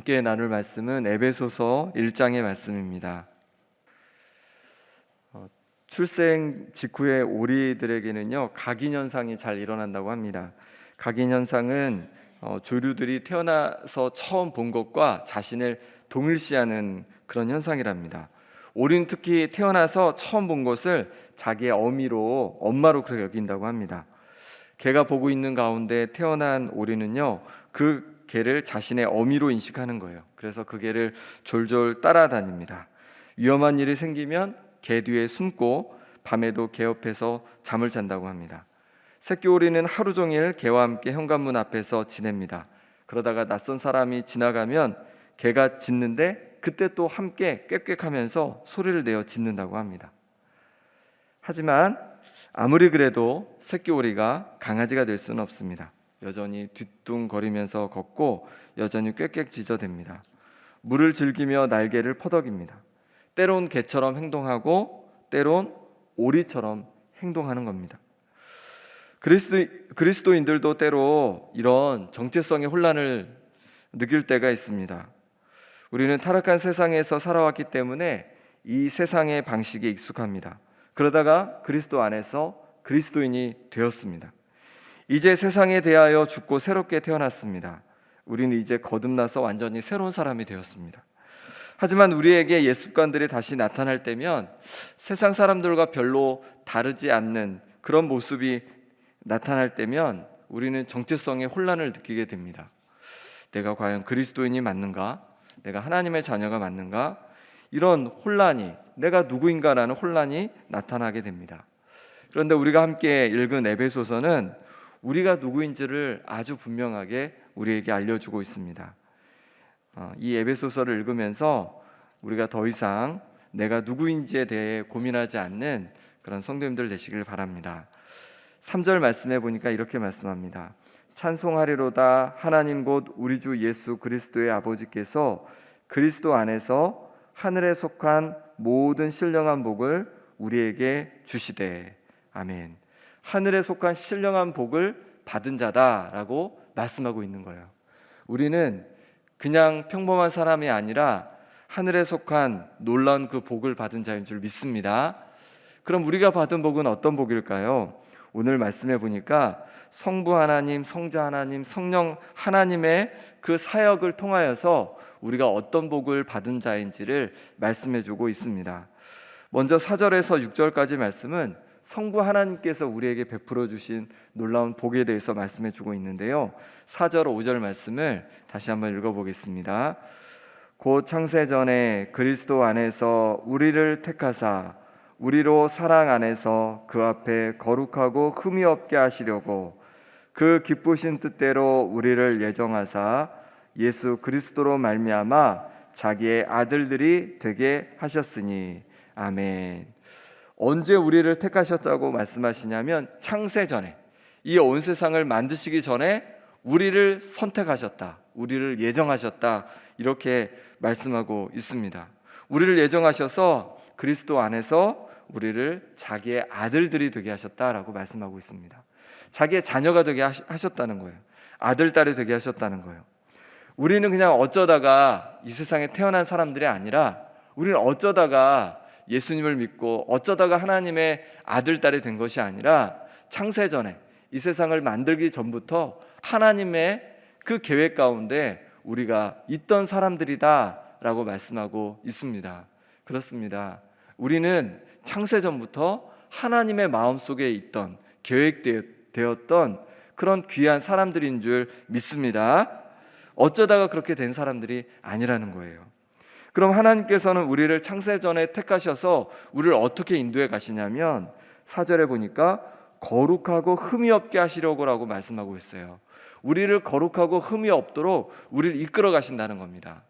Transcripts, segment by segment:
함께 나눌 말씀은 에베소서 1장의 말씀입니다. 출생 직후의 오리들에게는요, 각인현상이 잘 일어난다고 합니다. 각인현상은 조류들이 태어나서 처음 본 것과 자신을 동일시하는 그런 현상이랍니다. 오리는 특히 태어나서 처음 본 것을 자기의 어미로, 엄마로 그렇게 여긴다고 합니다. 개가 보고 있는 가운데 태어난 오리는요, 그 개를 자신의 어미로 인식하는 거예요. 그래서 그 개를 졸졸 따라다닙니다. 위험한 일이 생기면 개 뒤에 숨고 밤에도 개 옆에서 잠을 잔다고 합니다. 새끼 오리는 하루 종일 개와 함께 현관문 앞에서 지냅니다. 그러다가 낯선 사람이 지나가면 개가 짖는데 그때 또 함께 꽥꽥하면서 소리를 내어 짖는다고 합니다. 하지만 아무리 그래도 새끼 오리가 강아지가 될 수는 없습니다. 여전히 뒤뚱거리면서 걷고 여전히 꽥꽥 짖어댑니다. 물을 즐기며 날개를 퍼덕입니다. 때론 개처럼 행동하고 때론 오리처럼 행동하는 겁니다. 그리스도인들도 때로 이런 정체성의 혼란을 느낄 때가 있습니다. 우리는 타락한 세상에서 살아왔기 때문에 이 세상의 방식에 익숙합니다. 그러다가 그리스도 안에서 그리스도인이 되었습니다. 이제 세상에 대하여 죽고 새롭게 태어났습니다. 우리는 이제 거듭나서 완전히 새로운 사람이 되었습니다. 하지만 우리에게 옛 습관들이 다시 나타날 때면 세상 사람들과 별로 다르지 않는 그런 모습이 나타날 때면 우리는 정체성의 혼란을 느끼게 됩니다. 내가 과연 그리스도인이 맞는가? 내가 하나님의 자녀가 맞는가? 이런 혼란이, 내가 누구인가라는 혼란이 나타나게 됩니다. 그런데 우리가 함께 읽은 에베소서는 우리가 누구인지를 아주 분명하게 우리에게 알려주고 있습니다. 이 에베소서를 읽으면서 우리가 더 이상 내가 누구인지에 대해 고민하지 않는 그런 성도님들 되시길 바랍니다. 3절 말씀해 보니까 이렇게 말씀합니다. 찬송하리로다 하나님 곧 우리 주 예수 그리스도의 아버지께서 그리스도 안에서 하늘에 속한 모든 신령한 복을 우리에게 주시되. 아멘. 하늘에 속한 신령한 복을 받은 자다라고 말씀하고 있는 거예요. 우리는 그냥 평범한 사람이 아니라 하늘에 속한 놀라운 그 복을 받은 자인 줄 믿습니다. 그럼 우리가 받은 복은 어떤 복일까요? 오늘 말씀해 보니까 성부 하나님, 성자 하나님, 성령 하나님의 그 사역을 통하여서 우리가 어떤 복을 받은 자인지를 말씀해 주고 있습니다. 먼저 4절에서 6절까지 말씀은 성부 하나님께서 우리에게 베풀어 주신 놀라운 복에 대해서 말씀해 주고 있는데요, 4절 5절 말씀을 다시 한번 읽어보겠습니다. 곧 창세전에 그리스도 안에서 우리를 택하사 우리로 사랑 안에서 그 앞에 거룩하고 흠이 없게 하시려고 그 기쁘신 뜻대로 우리를 예정하사 예수 그리스도로 말미암아 자기의 아들들이 되게 하셨으니. 아멘. 언제 우리를 택하셨다고 말씀하시냐면 창세전에, 이 온 세상을 만드시기 전에 우리를 선택하셨다, 우리를 예정하셨다, 이렇게 말씀하고 있습니다. 우리를 예정하셔서 그리스도 안에서 우리를 자기의 아들들이 되게 하셨다라고 말씀하고 있습니다. 자기의 자녀가 되게 하셨다는 거예요. 아들, 딸이 되게 하셨다는 거예요. 우리는 그냥 어쩌다가 이 세상에 태어난 사람들이 아니라 우리는 어쩌다가 예수님을 믿고 어쩌다가 하나님의 아들, 딸이 된 것이 아니라 창세전에, 이 세상을 만들기 전부터 하나님의 그 계획 가운데 우리가 있던 사람들이다 라고 말씀하고 있습니다. 그렇습니다. 우리는 창세전부터 하나님의 마음속에 있던, 계획되었던 그런 귀한 사람들인 줄 믿습니다. 어쩌다가 그렇게 된 사람들이 아니라는 거예요. 그럼 하나님께서는 우리를 창세전에 택하셔서 우리를 어떻게 인도해 가시냐면 4절에 보니까 거룩하고 흠이 없게 하시려고 말씀하고 있어요. 우리를 거룩하고 흠이 없도록 우리를 이끌어 가신다는 겁니다.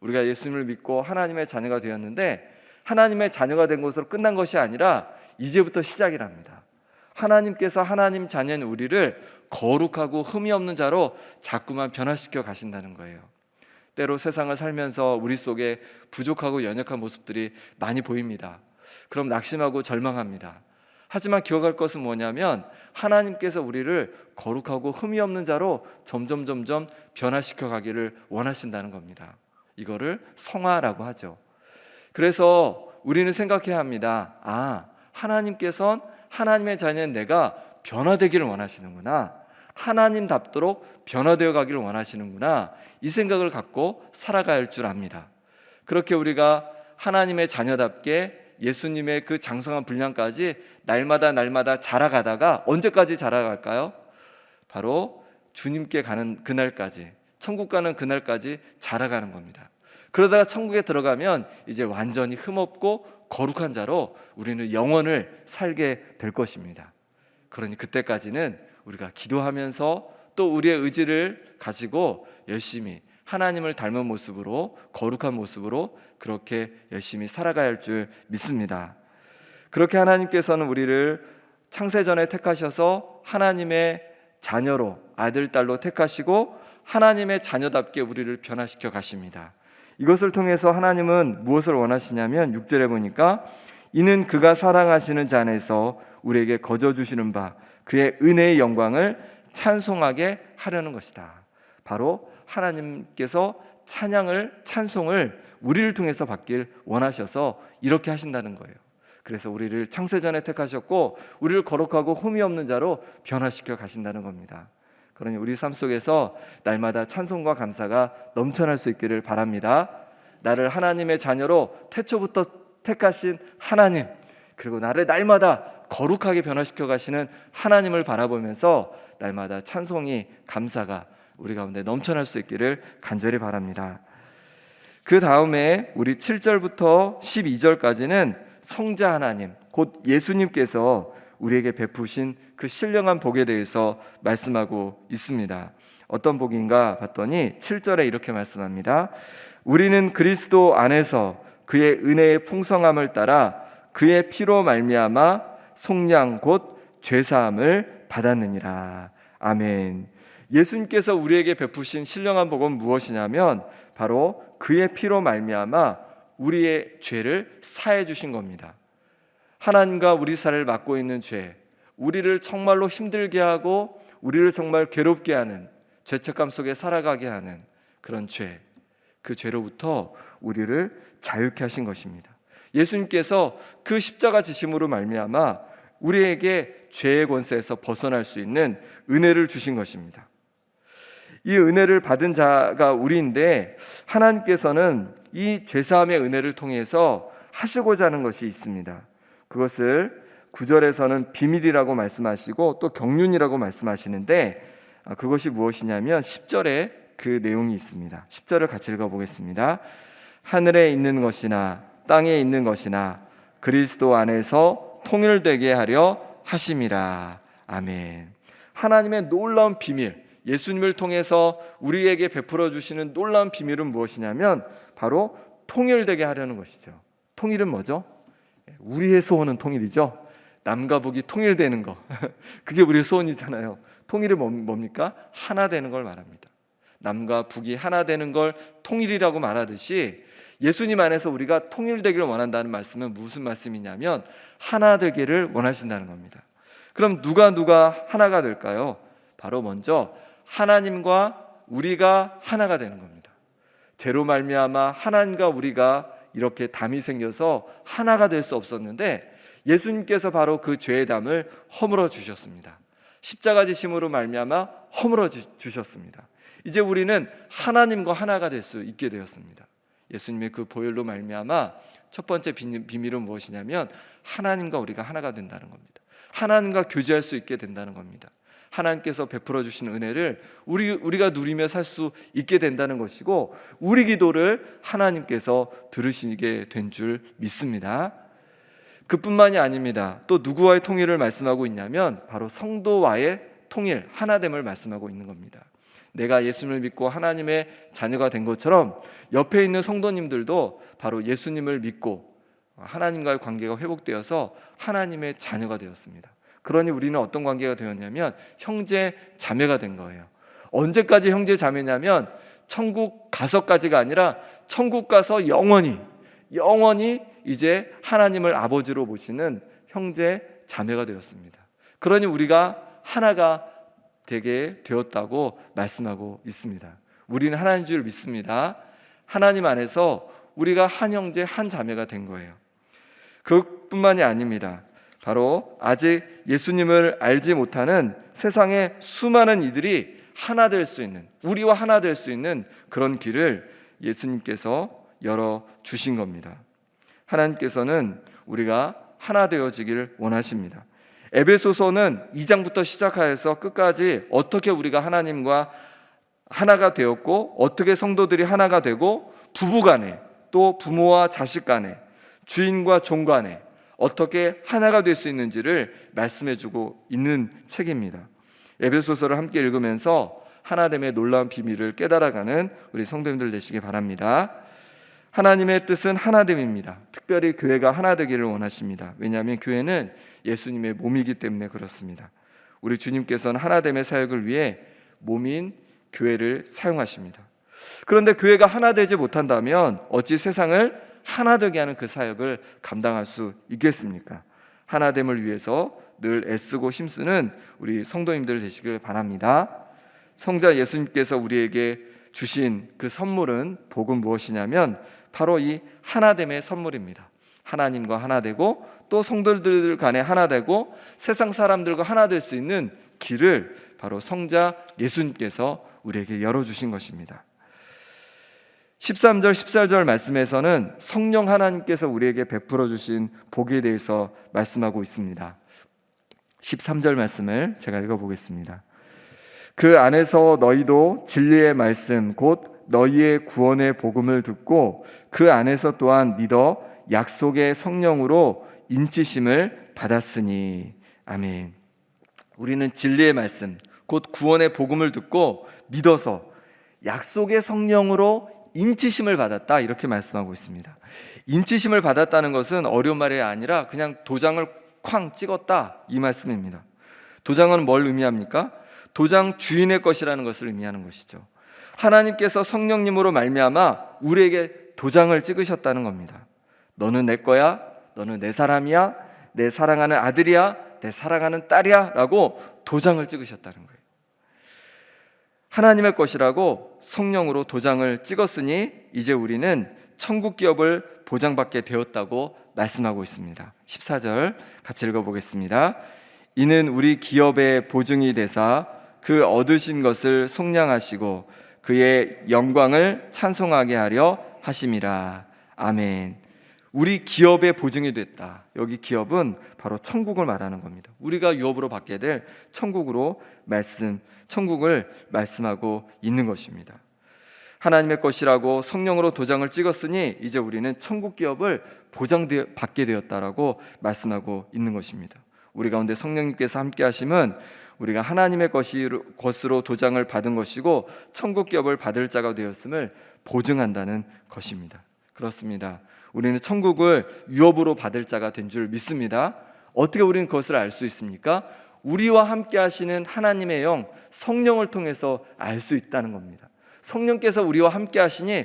우리가 예수님을 믿고 하나님의 자녀가 되었는데 하나님의 자녀가 된 것으로 끝난 것이 아니라 이제부터 시작이랍니다. 하나님께서 하나님 자녀인 우리를 거룩하고 흠이 없는 자로 자꾸만 변화시켜 가신다는 거예요. 때로 세상을 살면서 우리 속에 부족하고 연약한 모습들이 많이 보입니다. 그럼 낙심하고 절망합니다. 하지만 기억할 것은 뭐냐면 하나님께서 우리를 거룩하고 흠이 없는 자로 점점 변화시켜 가기를 원하신다는 겁니다. 이거를 성화라고 하죠. 그래서 우리는 생각해야 합니다. 하나님께서는 하나님의 자녀인 내가 변화되기를 원하시는구나. 하나님답도록 변화되어 가기를 원하시는구나. 이 생각을 갖고 살아가야 할 줄 압니다. 그렇게 우리가 하나님의 자녀답게 예수님의 그 장성한 분량까지 날마다 자라가다가 언제까지 자라갈까요? 바로 주님께 가는 그날까지, 천국 가는 그날까지 자라가는 겁니다. 그러다가 천국에 들어가면 이제 완전히 흠없고 거룩한 자로 우리는 영원을 살게 될 것입니다. 그러니 그때까지는 우리가 기도하면서 또 우리의 의지를 가지고 열심히 하나님을 닮은 모습으로, 거룩한 모습으로 그렇게 열심히 살아가야 할 줄 믿습니다. 그렇게 하나님께서는 우리를 창세전에 택하셔서 하나님의 자녀로, 아들, 딸로 택하시고 하나님의 자녀답게 우리를 변화시켜 가십니다. 이것을 통해서 하나님은 무엇을 원하시냐면 6절에 보니까 이는 그가 사랑하시는 자 안에서 우리에게 거저 주시는 바 그의 은혜의 영광을 찬송하게 하려는 것이다. 바로 하나님께서 찬송을 우리를 통해서 받길 원하셔서 이렇게 하신다는 거예요. 그래서 우리를 창세전에 택하셨고 우리를 거룩하고 흠이 없는 자로 변화시켜 가신다는 겁니다. 그러니 우리 삶 속에서 날마다 찬송과 감사가 넘쳐날 수 있기를 바랍니다. 나를 하나님의 자녀로 태초부터 택하신 하나님, 그리고 나를 날마다 거룩하게 변화시켜 가시는 하나님을 바라보면서 날마다 찬송이, 감사가 우리 가운데 넘쳐날 수 있기를 간절히 바랍니다. 그 다음에 우리 7절부터 12절까지는 성자 하나님, 곧 예수님께서 우리에게 베푸신 그 신령한 복에 대해서 말씀하고 있습니다. 어떤 복인가 봤더니 7절에 이렇게 말씀합니다. 우리는 그리스도 안에서 그의 은혜의 풍성함을 따라 그의 피로 말미암아 속량 곧 죄사함을 받았느니라. 아멘. 예수님께서 우리에게 베푸신 신령한 복은 무엇이냐면 바로 그의 피로 말미암아 우리의 죄를 사해 주신 겁니다. 하나님과 우리 사이를 막고 있는 죄, 우리를 정말로 힘들게 하고 우리를 정말 괴롭게 하는, 죄책감 속에 살아가게 하는 그런 죄, 그 죄로부터 우리를 자유케 하신 것입니다. 예수님께서 그 십자가 지심으로 말미암아 우리에게 죄의 권세에서 벗어날 수 있는 은혜를 주신 것입니다. 이 은혜를 받은 자가 우리인데 하나님께서는 이 죄사함의 은혜를 통해서 하시고자 하는 것이 있습니다. 그것을 9절에서는 비밀이라고 말씀하시고 또 경륜이라고 말씀하시는데 그것이 무엇이냐면 10절에 그 내용이 있습니다. 10절을 같이 읽어보겠습니다. 하늘에 있는 것이나 땅에 있는 것이나 그리스도 안에서 통일되게 하려 하심이라. 아멘. 하나님의 놀라운 비밀, 예수님을 통해서 우리에게 베풀어 주시는 놀라운 비밀은 무엇이냐면 바로 통일되게 하려는 것이죠. 통일은 뭐죠? 우리의 소원은 통일이죠. 남과 북이 통일되는 거 그게 우리의 소원이잖아요. 통일이 뭡니까? 하나 되는 걸 말합니다. 남과 북이 하나 되는 걸 통일이라고 말하듯이 예수님 안에서 우리가 통일되기를 원한다는 말씀은 무슨 말씀이냐면 하나 되기를 원하신다는 겁니다. 그럼 누가 하나가 될까요? 바로 먼저 하나님과 우리가 하나가 되는 겁니다. 죄로 말미암아 하나님과 우리가 이렇게 담이 생겨서 하나가 될 수 없었는데 예수님께서 바로 그 죄의 담을 허물어 주셨습니다. 십자가 지심으로 말미암아 허물어 주셨습니다. 이제 우리는 하나님과 하나가 될 수 있게 되었습니다. 예수님의 그 보혈로 말미암아 첫 번째 비밀은 무엇이냐면 하나님과 우리가 하나가 된다는 겁니다. 하나님과 교제할 수 있게 된다는 겁니다. 하나님께서 베풀어 주신 은혜를 우리가 누리며 살 수 있게 된다는 것이고 우리 기도를 하나님께서 들으시게 된 줄 믿습니다. 그뿐만이 아닙니다. 또 누구와의 통일을 말씀하고 있냐면 바로 성도와의 통일, 하나됨을 말씀하고 있는 겁니다. 내가 예수님을 믿고 하나님의 자녀가 된 것처럼 옆에 있는 성도님들도 바로 예수님을 믿고 하나님과의 관계가 회복되어서 하나님의 자녀가 되었습니다. 그러니 우리는 어떤 관계가 되었냐면 형제 자매가 된 거예요. 언제까지 형제 자매냐면 천국 가서까지가 아니라 천국 가서 영원히 이제 하나님을 아버지로 모시는 형제 자매가 되었습니다. 그러니 우리가 하나가 되게 되었다고 말씀하고 있습니다. 우리는 하나님 줄 믿습니다. 하나님 안에서 우리가 한 형제 한 자매가 된 거예요. 그것뿐만이 아닙니다. 바로 아직 예수님을 알지 못하는 세상의 수많은 이들이 하나 될 수 있는, 우리와 하나 될 수 있는 그런 길을 예수님께서 열어 주신 겁니다. 하나님께서는 우리가 하나 되어지길 원하십니다. 에베소서는 2장부터 시작하여서 끝까지 어떻게 우리가 하나님과 하나가 되었고, 어떻게 성도들이 하나가 되고, 부부간에, 또 부모와 자식 간에, 주인과 종 간에 어떻게 하나가 될 수 있는지를 말씀해주고 있는 책입니다. 에베소서를 함께 읽으면서 하나됨의 놀라운 비밀을 깨달아가는 우리 성도님들 되시기 바랍니다. 하나님의 뜻은 하나됨입니다. 특별히 교회가 하나 되기를 원하십니다. 왜냐하면 교회는 예수님의 몸이기 때문에 그렇습니다. 우리 주님께서는 하나됨의 사역을 위해 몸인 교회를 사용하십니다. 그런데 교회가 하나 되지 못한다면 어찌 세상을 하나 되게 하는 그 사역을 감당할 수 있겠습니까? 하나됨을 위해서 늘 애쓰고 힘쓰는 우리 성도님들 되시길 바랍니다. 성자 예수님께서 우리에게 주신 그 선물은 복은 무엇이냐면 바로 이 하나됨의 선물입니다. 하나님과 하나 되고, 또 성도들 간에 하나 되고, 세상 사람들과 하나 될 수 있는 길을 바로 성자 예수님께서 우리에게 열어주신 것입니다. 13절 14절 말씀에서는 성령 하나님께서 우리에게 베풀어 주신 복에 대해서 말씀하고 있습니다. 13절 말씀을 제가 읽어보겠습니다. 그 안에서 너희도 진리의 말씀 곧 너희의 구원의 복음을 듣고 그 안에서 또한 믿어 약속의 성령으로 인치심을 받았으니. 아멘. 우리는 진리의 말씀 곧 구원의 복음을 듣고 믿어서 약속의 성령으로 인치심을 받았다, 이렇게 말씀하고 있습니다. 인치심을 받았다는 것은 어려운 말이 아니라 그냥 도장을 쾅 찍었다, 이 말씀입니다. 도장은 뭘 의미합니까? 도장 주인의 것이라는 것을 의미하는 것이죠. 하나님께서 성령님으로 말미암아 우리에게 도장을 찍으셨다는 겁니다. 너는 내 거야, 너는 내 사람이야, 내 사랑하는 아들이야, 내 사랑하는 딸이야 라고 도장을 찍으셨다는 거예요. 하나님의 것이라고 성령으로 도장을 찍었으니 이제 우리는 천국 기업을 보장받게 되었다고 말씀하고 있습니다. 14절 같이 읽어보겠습니다. 이는 우리 기업의 보증이 되사 그 얻으신 것을 속량하시고 그의 영광을 찬송하게 하려 하심이라. 아멘. 우리 기업의 보증이 됐다. 여기 기업은 바로 천국을 말하는 겁니다. 우리가 유업으로 받게 될 천국을 말씀하고 있는 것입니다. 하나님의 것이라고 성령으로 도장을 찍었으니 이제 우리는 천국 기업을 보장받게 되었다라고 말씀하고 있는 것입니다. 우리 가운데 성령님께서 함께 하심은 우리가 하나님의 것으로 도장을 받은 것이고 천국 기업을 받을 자가 되었음을 보증한다는 것입니다. 그렇습니다. 우리는 천국을 유업으로 받을 자가 된 줄 믿습니다. 어떻게 우리는 그것을 알 수 있습니까? 우리와 함께 하시는 하나님의 영, 성령을 통해서 알 수 있다는 겁니다. 성령께서 우리와 함께 하시니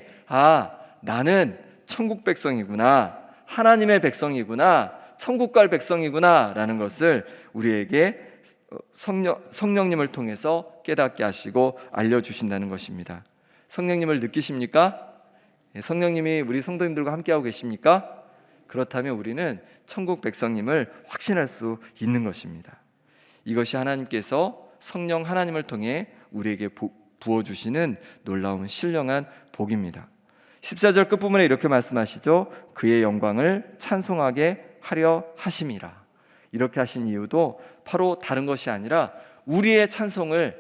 나는 천국 백성이구나, 하나님의 백성이구나, 천국 갈 백성이구나 라는 것을 우리에게 성령님을 통해서 깨닫게 하시고 알려주신다는 것입니다. 성령님을 느끼십니까? 성령님이 우리 성도님들과 함께하고 계십니까? 그렇다면 우리는 천국 백성님을 확신할 수 있는 것입니다. 이것이 하나님께서 성령 하나님을 통해 우리에게 부어주시는 놀라운 신령한 복입니다. 14절 끝부분에 이렇게 말씀하시죠. 그의 영광을 찬송하게 하려 하심이라. 이렇게 하신 이유도 바로 다른 것이 아니라 우리의 찬송을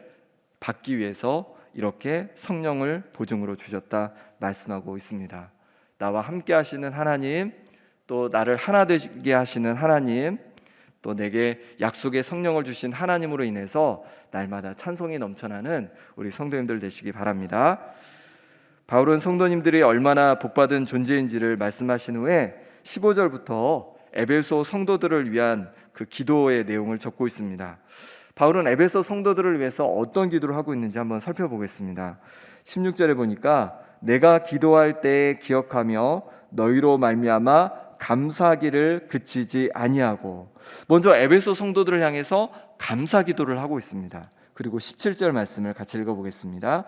받기 위해서 이렇게 성령을 보증으로 주셨다 말씀하고 있습니다. 나와 함께 하시는 하나님, 또 나를 하나 되게 하시는 하나님, 또 내게 약속의 성령을 주신 하나님으로 인해서 날마다 찬송이 넘쳐나는 우리 성도님들 되시기 바랍니다. 바울은 성도님들이 얼마나 복받은 존재인지를 말씀하신 후에 15절부터 에베소 성도들을 위한 그 기도의 내용을 적고 있습니다. 바울은 에베소 성도들을 위해서 어떤 기도를 하고 있는지 한번 살펴보겠습니다. 16절에 보니까 내가 기도할 때 기억하며 너희로 말미암아 감사하기를 그치지 아니하고, 먼저 에베소 성도들을 향해서 감사 기도를 하고 있습니다. 그리고 17절 말씀을 같이 읽어보겠습니다.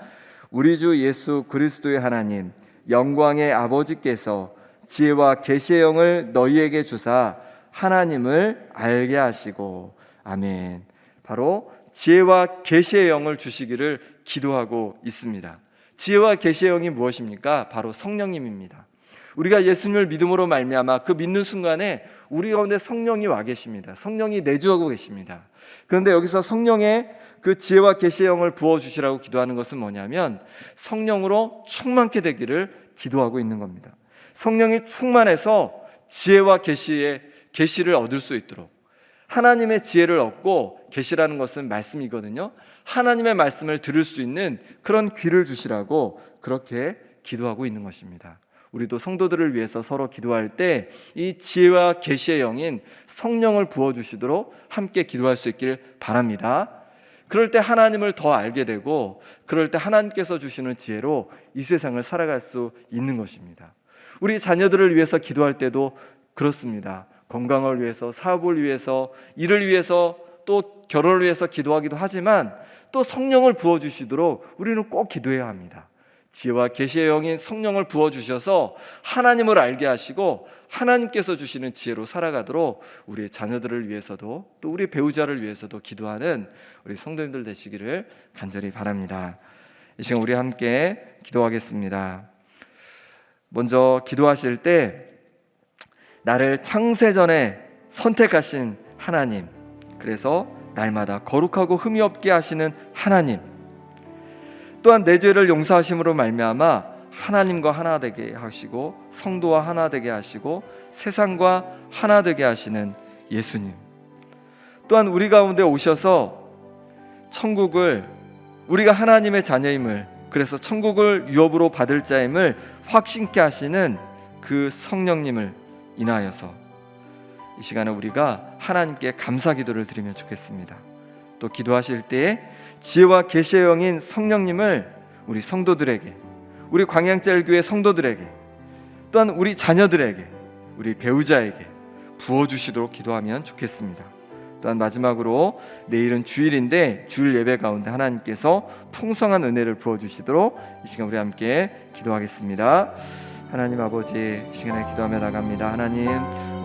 우리 주 예수 그리스도의 하나님 영광의 아버지께서 지혜와 계시의 영을 너희에게 주사 하나님을 알게 하시고. 아멘. 바로 지혜와 계시의 영을 주시기를 기도하고 있습니다. 지혜와 계시의 영이 무엇입니까? 바로 성령님입니다. 우리가 예수님을 믿음으로 말미암아 그 믿는 순간에 우리 가운데 성령이 와 계십니다. 성령이 내주하고 계십니다. 그런데 여기서 성령의 그 지혜와 계시의 영을 부어주시라고 기도하는 것은 뭐냐면 성령으로 충만케 되기를 기도하고 있는 겁니다. 성령이 충만해서 지혜와 계시를 얻을 수 있도록, 하나님의 지혜를 얻고, 계시라는 것은 말씀이거든요. 하나님의 말씀을 들을 수 있는 그런 귀를 주시라고 그렇게 기도하고 있는 것입니다. 우리도 성도들을 위해서 서로 기도할 때 이 지혜와 계시의 영인 성령을 부어주시도록 함께 기도할 수 있길 바랍니다. 그럴 때 하나님을 더 알게 되고, 그럴 때 하나님께서 주시는 지혜로 이 세상을 살아갈 수 있는 것입니다. 우리 자녀들을 위해서 기도할 때도 그렇습니다. 건강을 위해서, 사업을 위해서, 일을 위해서, 또 결혼을 위해서 기도하기도 하지만 또 성령을 부어주시도록 우리는 꼭 기도해야 합니다. 지혜와 계시의 영인 성령을 부어주셔서 하나님을 알게 하시고 하나님께서 주시는 지혜로 살아가도록 우리 자녀들을 위해서도 또 우리 배우자를 위해서도 기도하는 우리 성도님들 되시기를 간절히 바랍니다. 이 시간 우리 함께 기도하겠습니다. 먼저 기도하실 때 나를 창세전에 선택하신 하나님, 그래서 날마다 거룩하고 흠이 없게 하시는 하나님, 또한 내 죄를 용서하심으로 말미암아 하나님과 하나 되게 하시고 성도와 하나 되게 하시고 세상과 하나 되게 하시는 예수님, 또한 우리 가운데 오셔서 천국을, 우리가 하나님의 자녀임을, 그래서 천국을 유업으로 받을 자임을 확신케 하시는 그 성령님을 인하여서 이 시간에 우리가 하나님께 감사 기도를 드리면 좋겠습니다. 또 기도하실 때에 지혜와 계시의 영인 성령님을 우리 성도들에게, 우리 광양제일교회 성도들에게, 또한 우리 자녀들에게, 우리 배우자에게 부어주시도록 기도하면 좋겠습니다. 또한 마지막으로 내일은 주일인데 주일 예배 가운데 하나님께서 풍성한 은혜를 부어주시도록 이 시간 우리 함께 기도하겠습니다. 하나님 아버지, 이 시간에 기도하며 나갑니다. 하나님,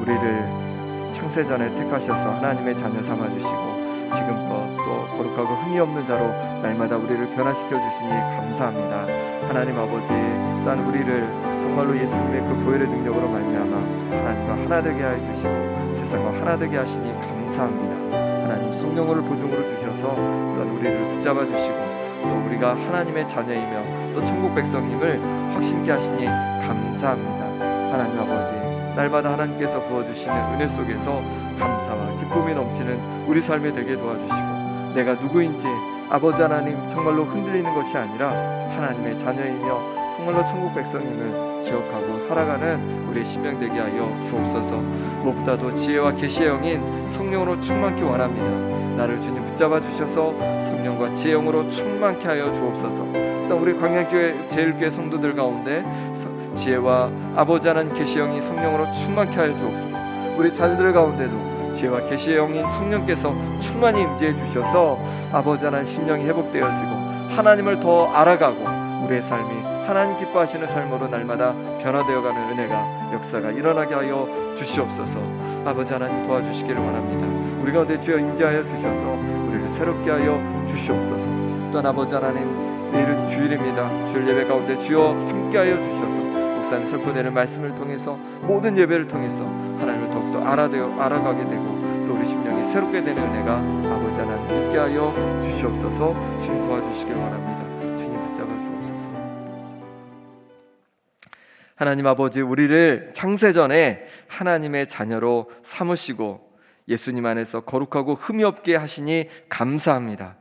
우리를 창세전에 택하셔서 하나님의 자녀 삼아주시고 지금껏 또 거룩하고 흠이 없는 자로 날마다 우리를 변화시켜 주시니 감사합니다. 하나님 아버지, 또한 우리를 정말로 예수님의 그 보혈의 능력으로 말미암아 하나님과 하나 되게 하여 주시고 세상과 하나 되게 하시니 감사합니다. 하나님 성령을 보증으로 주셔서 또한 우리를 붙잡아 주시고 또 우리가 하나님의 자녀이며 또 천국 백성님을 확신케 하시니 감사합니다. 하나님 아버지, 날마다 하나님께서 부어주시는 은혜 속에서 감사와 기쁨이 넘치는 우리 삶이 되게 도와주시고 내가 누구인지 아버지 하나님 정말로 흔들리는 것이 아니라 하나님의 자녀이며 정말로 천국 백성임을 기억하고 살아가는 우리의 심령 되게 하여 주옵소서. 무엇보다도 지혜와 계시의 영인 성령으로 충만케 원합니다. 나를 주님 붙잡아 주셔서 성령과 지혜의 영으로 충만케 하여 주옵소서. 또 우리 광양교회 제일교회 성도들 가운데 지혜와 아버지 하나님 계시의 영이 성령으로 충만케 하여 주옵소서. 우리 자녀들 가운데도 지혜와 계시의 영인 성령께서 충만히 임재해 주셔서 아버지 하나님 심령이 회복되어지고 하나님을 더 알아가고 우리의 삶이 하나님 기뻐하시는 삶으로 날마다 변화되어가는 은혜가 역사가 일어나게 하여 주시옵소서. 아버지 하나님 도와주시기를 원합니다. 우리 가운데 주여 임재하여 주셔서 우리를 새롭게 하여 주시옵소서. 또한 아버지 하나님, 내일은 주일입니다. 주일 예배 가운데 주여 함께하여 주셔서 목사님 선포되는 말씀을 통해서 모든 예배를 통해서 하나님을 더욱더 알아가게 되고 또 우리 심령이 새롭게 되는 은혜가 아버지 하나님 있게 하여 주시옵소서. 주님 도와주시길 원합니다. 주님 붙잡아 주옵소서. 하나님 아버지, 우리를 창세전에 하나님의 자녀로 삼으시고 예수님 안에서 거룩하고 흠이 없게 하시니 감사합니다.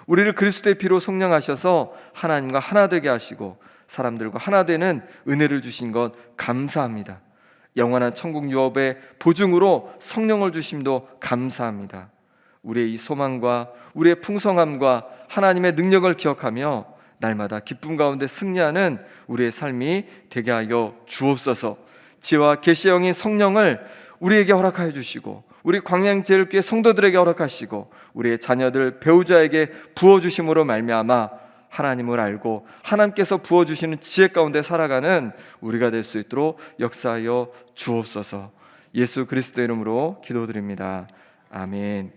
우리를 그리스도의 피로 속량하셔서 하나님과 하나 되게 하시고 사람들과 하나 되는 은혜를 주신 것 감사합니다. 영원한 천국 유업의 보증으로 성령을 주심도 감사합니다. 우리의 이 소망과 우리의 풍성함과 하나님의 능력을 기억하며 날마다 기쁨 가운데 승리하는 우리의 삶이 되게 하여 주옵소서. 지혜와 계시의 영인 성령을 우리에게 허락하여 주시고 우리 광양제일교회 성도들에게 허락하시고 우리의 자녀들 배우자에게 부어주심으로 말미암아 하나님을 알고 하나님께서 부어주시는 지혜 가운데 살아가는 우리가 될 수 있도록 역사하여 주옵소서. 예수 그리스도의 이름으로 기도드립니다. 아멘.